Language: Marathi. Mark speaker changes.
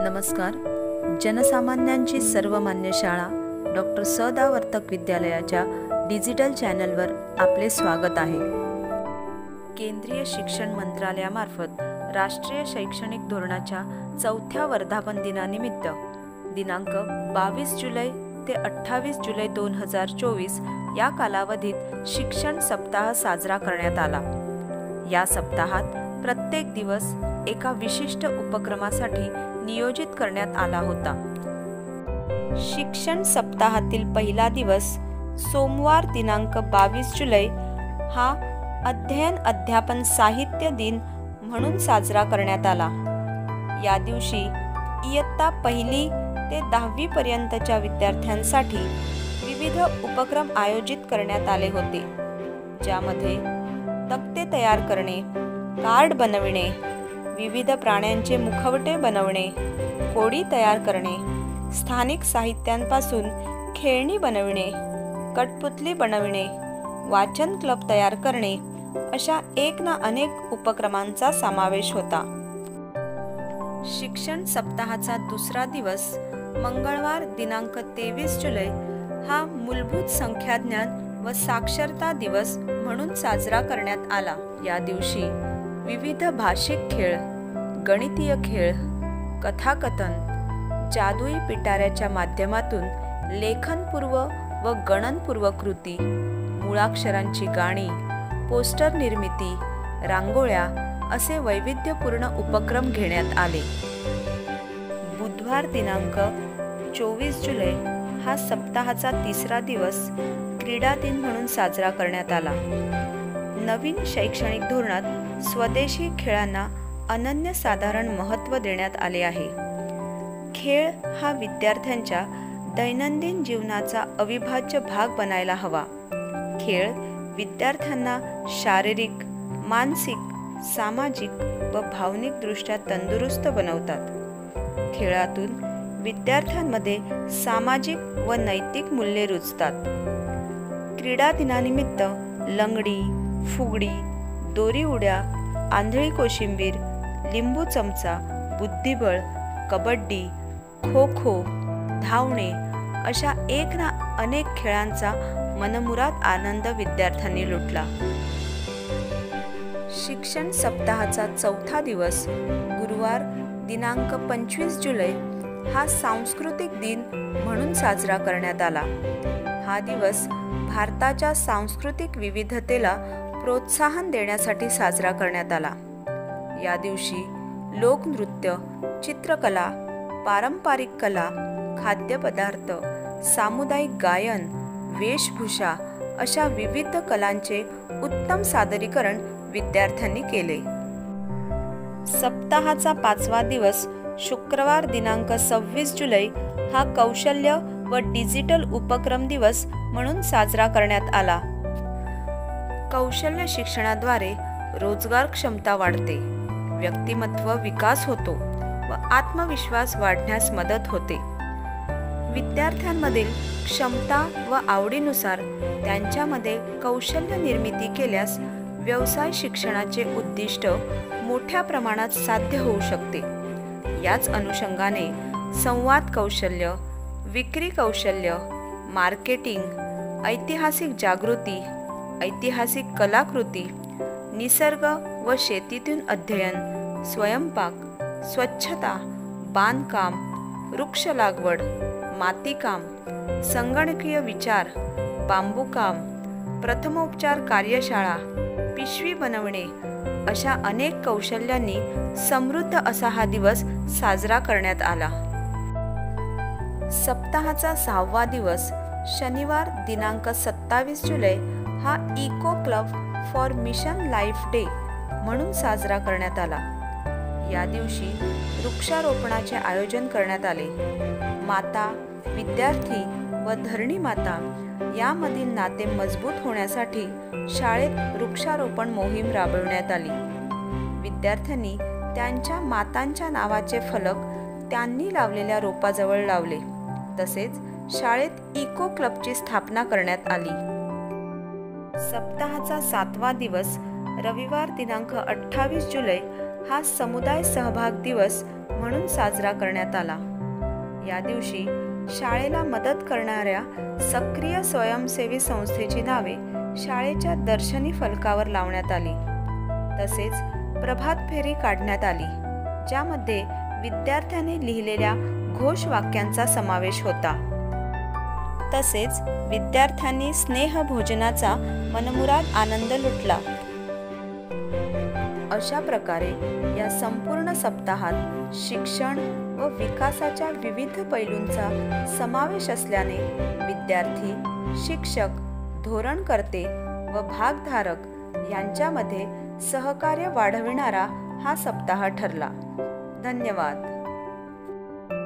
Speaker 1: नमस्कार. जनसामान्यांची सर्वमान्य शाळा डॉक्टर स.दा. वर्तक विद्यालयाच्या डिजिटल चॅनलवर आपले स्वागत आहे. केंद्रीय शिक्षण मंत्रालयामार्फत राष्ट्रीय शैक्षणिक धोरणाच्या 4थ्या वर्धापन दिनानिमित्त दिनांक 22 जुलै ते 28 जुलै 2024 या कालावधीत शिक्षण सप्ताह साजरा करण्यात आला. या सप्ताहात प्रत्येक दिवस एका विशिष्ट उपक्रमासाठी नियोजित करण्यात आला होता. शिक्षण सप्ताहातील पहिला दिवस सोमवार दिनांक 22 जुलै हा अध्ययन अध्यापन साहित्य दिन म्हणून साजरा करण्यात आला. या दिवशी इयत्ता 1ली ते 10वी पर्यंतच्या विद्यार्थ्यांसाठी विविध उपक्रम आयोजित करण्यात आले होते, ज्यामध्ये तक्ते तयार करणे, कार्ड बनविणे, विविध प्राण्यांचे मुखवटे बनवणे, कोडी तयार करणे, स्थानिक साहित्यांपासून खेळणी बनविणे, कठपुतली बनविणे, वाचन क्लब तयार करणे अशा एक ना अनेक उपक्रमांचा समावेश होता. शिक्षण सप्ताहाचा दुसरा दिवस मंगळवार दिनांक 23 जुलै हा मूलभूत संख्याज्ञान व साक्षरता दिवस म्हणून साजरा करण्यात आला. या दिवशी विविध भाषिक खेळ, गणितीय खेळ, कथाकथन, जादुई पिटाऱ्याच्या माध्यमातून लेखनपूर्व व गणनपूर्व कृती, मुळाक्षरांची गाणी, पोस्टर निर्मिती, रांगोळ्या असे वैविध्यपूर्ण उपक्रम घेण्यात आले. बुधवार दिनांक 24 जुलै हा सप्ताहाचा तिसरा दिवस क्रीडा दिन म्हणून साजरा करण्यात आला. नवीन शैक्षणिक धोरणात स्वदेशी खेळांना अनन्यसाधारण महत्त्व देण्यात आले आहे. खेळ हा विद्यार्थ्यांच्या दैनंदिन जीवनाचा अविभाज्य भाग बनायला हवा. खेळ विद्यार्थ्यांना शारीरिक, मानसिक, सामाजिक व भावनिकदृष्ट्या तंदुरुस्त बनवतात. खेळातून विद्यार्थ्यांमध्ये सामाजिक व नैतिक मूल्ये रुजतात. क्रीडा दिनानिमित्त लंगडी, फुगडी, दोरी उड्या, आंधळी कोशिंबीर, लिंबू चमचा, बुद्धिबळ, कबड्डी, खो खो, धावणे अशा एक ना अनेक खेळांचा मनमुराद आनंद विद्यार्थ्यांनी लुटला. शिक्षण सप्ताहाचा चौथा दिवस गुरुवार दिनांक 25 जुलै हा सांस्कृतिक दिन म्हणून साजरा करण्यात आला. हा दिवस भारताच्या सांस्कृतिक विविधतेला प्रोत्साहन देण्यासाठी साजरा करण्यात आला. या दिवशी लोकनृत्य, चित्रकला, पारंपरिक कला, खाद्यपदार्थ, सामुदायिक गायन, वेशभूषा अशा विविध कलांचे उत्तम सादरीकरण विद्यार्थ्यांनी केले. सप्ताहाचा 5वा दिवस शुक्रवार दिनांक 26 जुलै हा कौशल्य व डिजिटल उपक्रम दिवस म्हणून साजरा करण्यात आला. कौशल्य शिक्षणाद्वारे रोजगार क्षमता वाढते, व्यक्तिमत्व विकास होतो व आत्मविश्वास वाढण्यास मदत होते. विद्यार्थ्यांमधील क्षमता व आवडीनुसार त्यांच्यामध्ये कौशल्य निर्मिती केल्यास व्यवसाय शिक्षणाचे उद्दिष्ट मोठ्या प्रमाणात साध्य होऊ शकते. याच अनुषंगाने संवाद कौशल्य, विक्री कौशल्य, मार्केटिंग, ऐतिहासिक जागृती, ऐतिहासिक कलाकृती, निसर्ग व शेतीतून अध्ययन, स्वयंपाक, स्वच्छता, बांधकाम, वृक्ष लागवड, मातीकाम, संगणकीय विचार, बांबूकाम, प्रथमोपचार कार्यशाळा, पिशवी बनवणे अशा अनेक कौशल्यांनी समृद्ध असा हा दिवस साजरा करण्यात आला. सप्ताहाचा 6वा दिवस शनिवार दिनांक 27 जुलै हा eco club for mission life day म्हणून साजरा करण्यात आला. या दिवशी वृक्षारोपणाचे आयोजन करण्यात आले. माता, विद्यार्थी व धरणी माता यामधील नाते मजबूत होण्यासाठी शाळेत वृक्षारोपण मोहीम राबवण्यात आली. विद्यार्थ्यांनी त्यांच्या मातांच्या नावाचे फलक त्यांनी लावलेल्या रोपाजवळ लावले. तसेच शाळेत इको क्लबची स्थापना करण्यात आली. सप्ताहाचा 7वा दिवस रविवार दिनांक 28 जुलै हा समुदाय सहभाग दिवस म्हणून साजरा करण्यात आला. या दिवशी शाळेला मदत करणाऱ्या सक्रिय स्वयंसेवी संस्थेची नावे शाळेच्या दर्शनी फलकावर लावण्यात आली. तसेच प्रभात फेरी काढण्यात आली, ज्यामध्ये विद्यार्थ्यांनी लिहिलेल्या घोषवाक्यांचा समावेश होता. तसेच विद्यार्थ्यांनी स्नेहभोजनाचा मनमुराद आनंद लुटला. अशा प्रकारे या संपूर्ण सप्ताहात शिक्षण व विकासाच्या विविध पैलूंचा समावेश असल्याने विद्यार्थी, शिक्षक, धोरणकर्ते व भागधारक यांच्यामध्ये सहकार्य वाढविणारा हा सप्ताह ठरला. धन्यवाद.